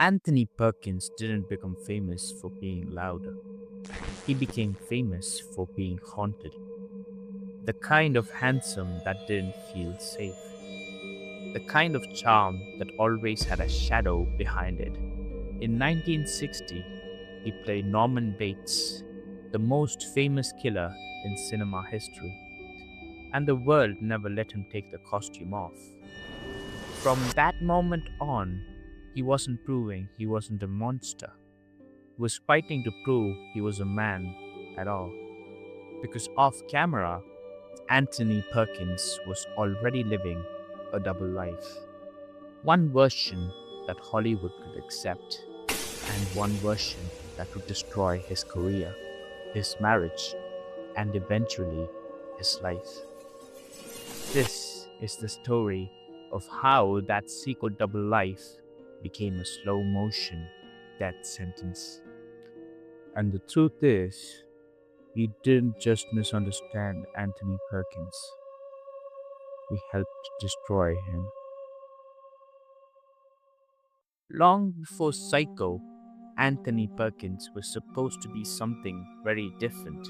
Anthony Perkins didn't become famous for being louder. He became famous for being haunted. The kind of handsome that didn't feel safe. The kind of charm that always had a shadow behind it. In 1960, he played Norman Bates, the most famous killer in cinema history, and the world never let him take the costume off. From that moment on, he wasn't proving he wasn't a monster. He was fighting to prove he was a man at all. Because off camera, Anthony Perkins was already living a double life. One version that Hollywood could accept, and one version that would destroy his career, his marriage, and eventually his life. This is the story of how that secret double life became a slow motion death sentence. And the truth is, we didn't just misunderstand Anthony Perkins, we helped destroy him. Long before Psycho, Anthony Perkins was supposed to be something very different.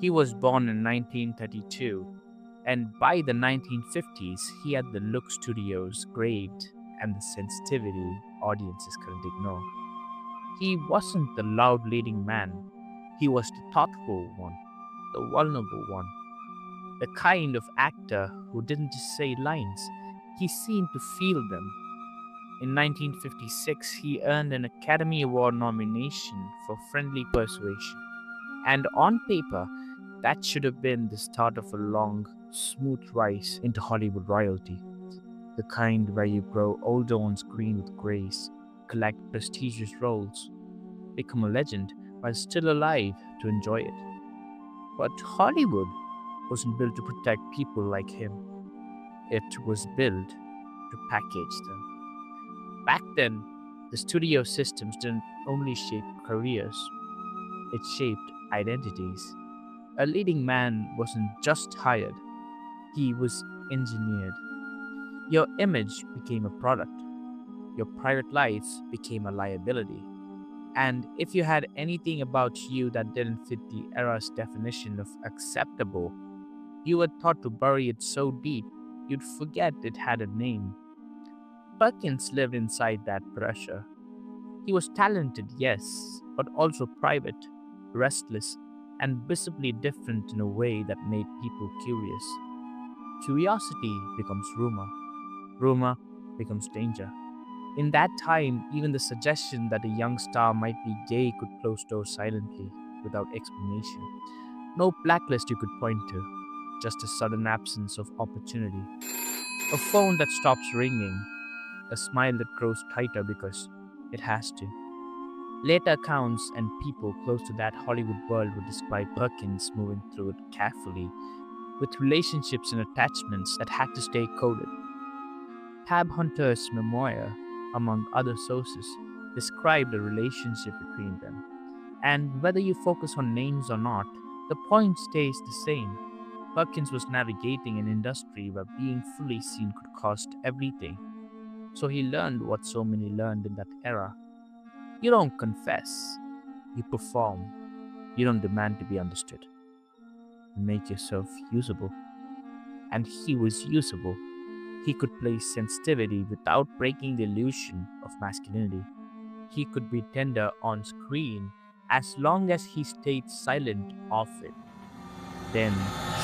He was born in 1932, and by the 1950s, he had the look studios craved and the sensitivity audiences couldn't ignore. He wasn't the loud leading man, he was the thoughtful one, the vulnerable one, the kind of actor who didn't just say lines, he seemed to feel them. In 1956, he earned an Academy Award nomination for Friendly Persuasion, and on paper, that should have been the start of a long, smooth rise into Hollywood royalty, the kind where you grow older on screen with grace, collect prestigious roles, become a legend while still alive to enjoy it. But Hollywood wasn't built to protect people like him, it was built to package them. Back then, the studio systems didn't only shape careers, it shaped identities. A leading man wasn't just hired, he was engineered. Your image became a product, your private life became a liability. And if you had anything about you that didn't fit the era's definition of acceptable, you were taught to bury it so deep you'd forget it had a name. Perkins lived inside that pressure. He was talented, yes, but also private, restless, and visibly different in a way that made people curious. Curiosity becomes rumor, rumor becomes danger. In that time, even the suggestion that a young star might be gay could close doors silently, without explanation. No blacklist you could point to, just a sudden absence of opportunity. A phone that stops ringing, a smile that grows tighter because it has to. Later accounts and people close to that Hollywood world would describe Perkins moving through it carefully, with relationships and attachments that had to stay coded. Tab Hunter's memoir, among other sources, described the relationship between them. And whether you focus on names or not, the point stays the same. Perkins was navigating an industry where being fully seen could cost everything. So he learned what so many learned in that era. You don't confess, you perform. You don't demand to be understood. You make yourself usable. And he was usable. He could play sensitivity without breaking the illusion of masculinity. He could be tender on screen as long as he stayed silent off it. Then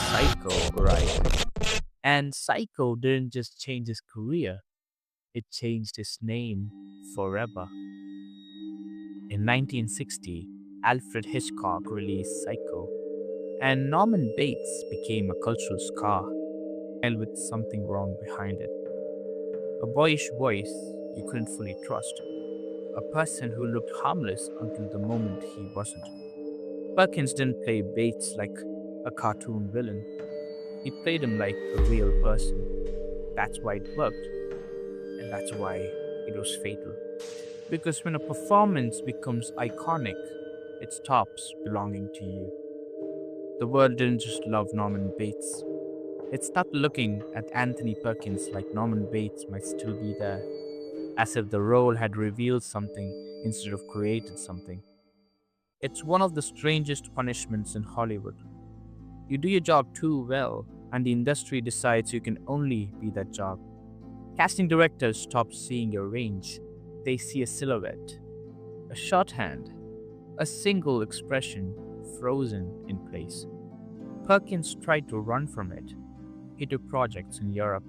Psycho arrived. And Psycho didn't just change his career, it changed his name forever. In 1960, Alfred Hitchcock released Psycho, and Norman Bates became a cultural scar, and with something wrong behind it. A boyish voice you couldn't fully trust, a person who looked harmless until the moment he wasn't. Perkins didn't play Bates like a cartoon villain, he played him like a real person. That's why it worked, and that's why it was fatal. Because when a performance becomes iconic, it stops belonging to you. The world didn't just love Norman Bates, it started looking at Anthony Perkins like Norman Bates might still be there. as if the role had revealed something instead of created something. It's one of the strangest punishments in Hollywood. You do your job too well, and the industry decides you can only be that job. Casting directors stop seeing your range. They see a silhouette, a shorthand, a single expression frozen in place. Perkins tried to run from it. He took projects in Europe.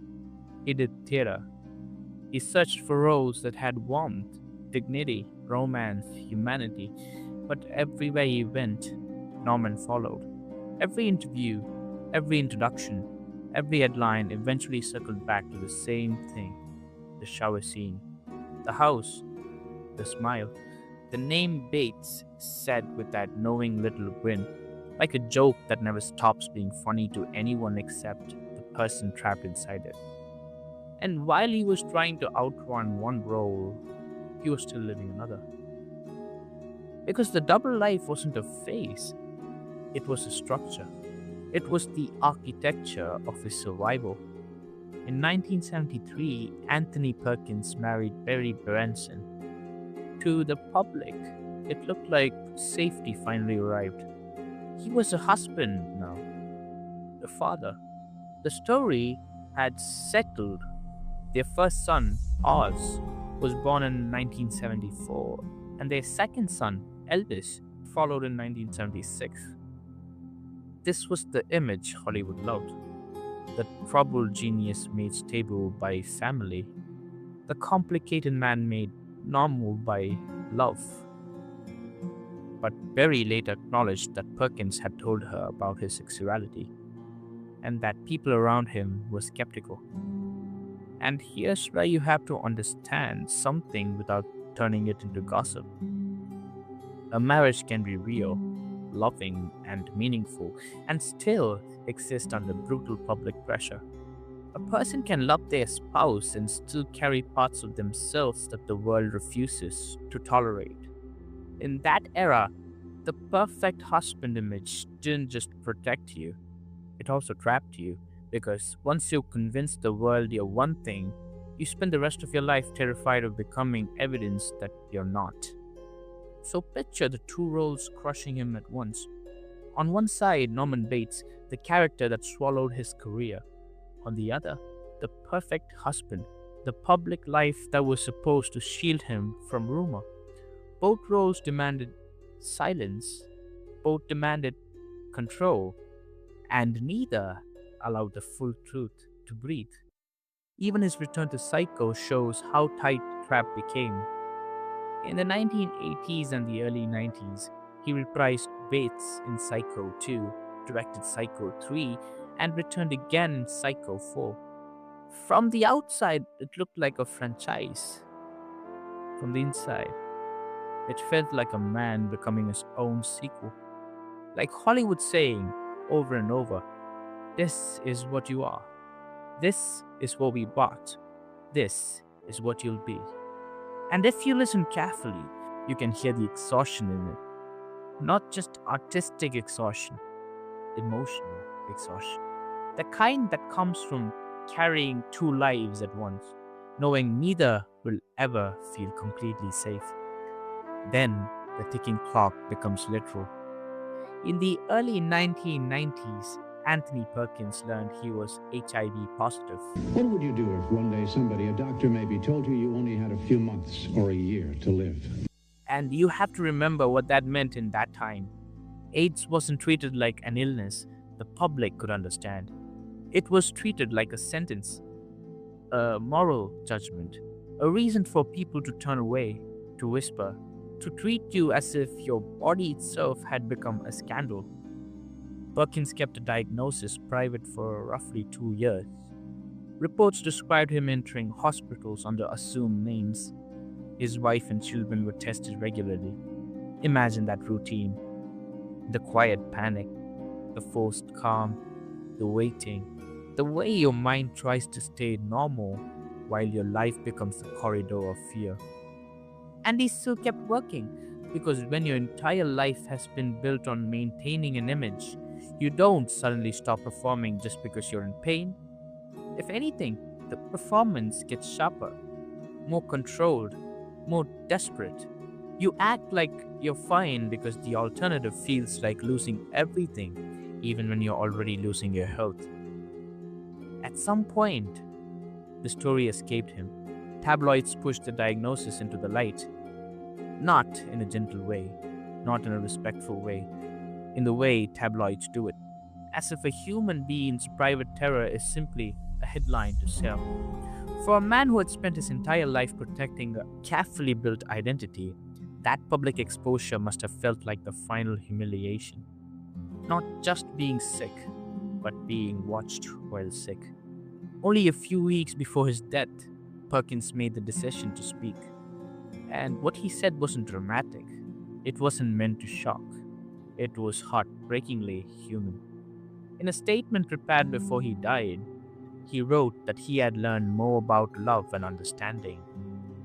He did theater. He searched for roles that had warmth, dignity, romance, humanity. But everywhere he went, Norman followed. Every interview, every introduction, every headline eventually circled back to the same thing: the shower scene, the house, the smile. The name Bates said with that knowing little grin, like a joke that never stops being funny to anyone except the person trapped inside it. And while he was trying to outrun one role, he was still living another. Because the double life wasn't a phase, it was a structure. It was the architecture of his survival. In 1973, Anthony Perkins married Barry Berenson. To the public, it looked like safety finally arrived. He was a husband now, a father. The story had settled. Their first son, Oz, was born in 1974, and their second son, Elvis, followed in 1976. This was the image Hollywood loved: the troubled genius made stable by family, the complicated man made normal by love. But Berry later acknowledged that Perkins had told her about his sexuality, and that people around him were skeptical. And here's where you have to understand something without turning it into gossip. A marriage can be real, loving, and meaningful, and still exist under brutal public pressure. A person can love their spouse and still carry parts of themselves that the world refuses to tolerate. In that era, the perfect husband image didn't just protect you, it also trapped you, because once you convince the world you're one thing, you spend the rest of your life terrified of becoming evidence that you're not. So picture the two roles crushing him at once. On one side, Norman Bates, the character that swallowed his career. On the other, the perfect husband, the public life that was supposed to shield him from rumor. Both roles demanded silence, both demanded control, and neither allowed the full truth to breathe. Even his return to Psycho shows how tight the trap became. In the 1980s and the early 90s, he reprised Bates in Psycho 2, directed Psycho 3, and returned again in Psycho 4. From the outside, it looked like a franchise. From the inside, it felt like a man becoming his own sequel. Like Hollywood saying over and over, "This is what you are. This is what we bought. This is what you'll be." And if you listen carefully, you can hear the exhaustion in it. Not just artistic exhaustion, emotional exhaustion. The kind that comes from carrying two lives at once, knowing neither will ever feel completely safe. Then the ticking clock becomes literal. In the early 1990s, Anthony Perkins learned he was HIV positive. What would you do if one day somebody, a doctor maybe, told you only had a few months or a year to live? And you have to remember what that meant in that time. AIDS wasn't treated like an illness the public could understand. It was treated like a sentence, a moral judgment, a reason for people to turn away, to whisper, to treat you as if your body itself had become a scandal. Perkins kept the diagnosis private for roughly 2 years. Reports described him entering hospitals under assumed names. His wife and children were tested regularly. Imagine that routine. The quiet panic, the forced calm, the waiting, the way your mind tries to stay normal while your life becomes a corridor of fear. And he still kept working, because when your entire life has been built on maintaining an image, you don't suddenly stop performing just because you're in pain. If anything, the performance gets sharper. more controlled, more desperate. You act like you're fine because the alternative feels like losing everything, even when you're already losing your health. At some point, the story escaped him. Tabloids pushed the diagnosis into the light, not in a gentle way, not in a respectful way, in the way tabloids do it, as if a human being's private terror is simply a headline to sell. For a man who had spent his entire life protecting a carefully built identity, that public exposure must have felt like the final humiliation. Not just being sick, but being watched while sick. Only a few weeks before his death, Perkins made the decision to speak. And what he said wasn't dramatic. It wasn't meant to shock. It was heartbreakingly human. In a statement prepared before he died, he wrote that he had learned more about love and understanding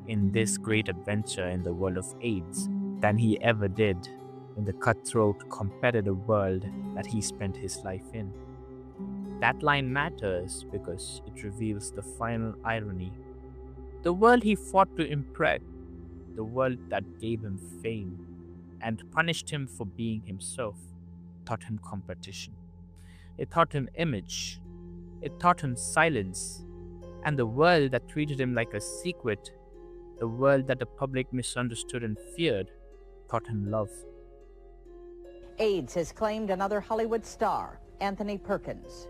in this great adventure in the world of AIDS than he ever did in the cutthroat, competitive world that he spent his life in. That line matters because it reveals the final irony. The world he fought to impress, the world that gave him fame and punished him for being himself, taught him competition. It taught him image. It taught him silence. And the world that treated him like a secret, the world that the public misunderstood and feared, taught him love. AIDS has claimed another Hollywood star, Anthony Perkins.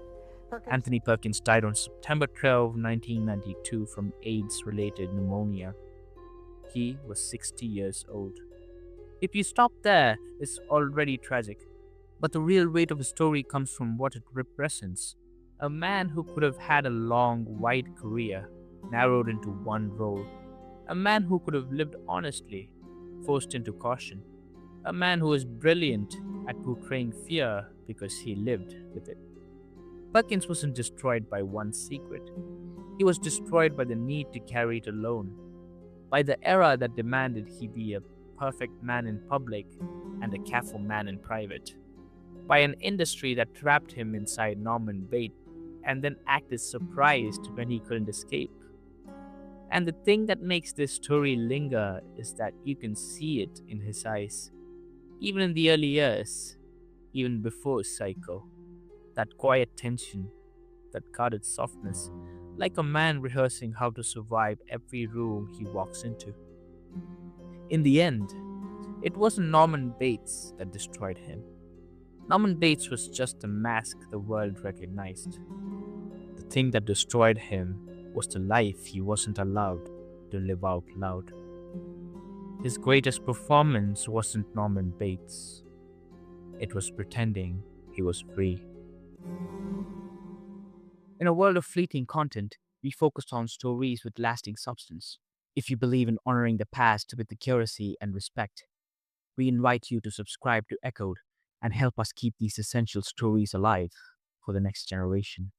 Anthony Perkins died on September 12, 1992 from AIDS-related pneumonia. He was 60 years old. If you stop there, it's already tragic. But the real weight of the story comes from what it represents. A man who could have had a long, wide career, narrowed into one role. A man who could have lived honestly, forced into caution. A man who was brilliant at portraying fear because he lived with it. Perkins wasn't destroyed by one secret. He was destroyed by the need to carry it alone, by the era that demanded he be a perfect man in public and a careful man in private, by an industry that trapped him inside Norman Bates and then acted surprised when he couldn't escape. And the thing that makes this story linger is that you can see it in his eyes, even in the early years, even before Psycho. That quiet tension, that guarded softness, like a man rehearsing how to survive every room he walks into. In the end, it wasn't Norman Bates that destroyed him. Norman Bates was just a mask the world recognized. The thing that destroyed him was the life he wasn't allowed to live out loud. His greatest performance wasn't Norman Bates. It was pretending he was free. In a world of fleeting content, we focused on stories with lasting substance. If you believe in honoring the past with accuracy and respect, we invite you to subscribe to Echoed and help us keep these essential stories alive for the next generation.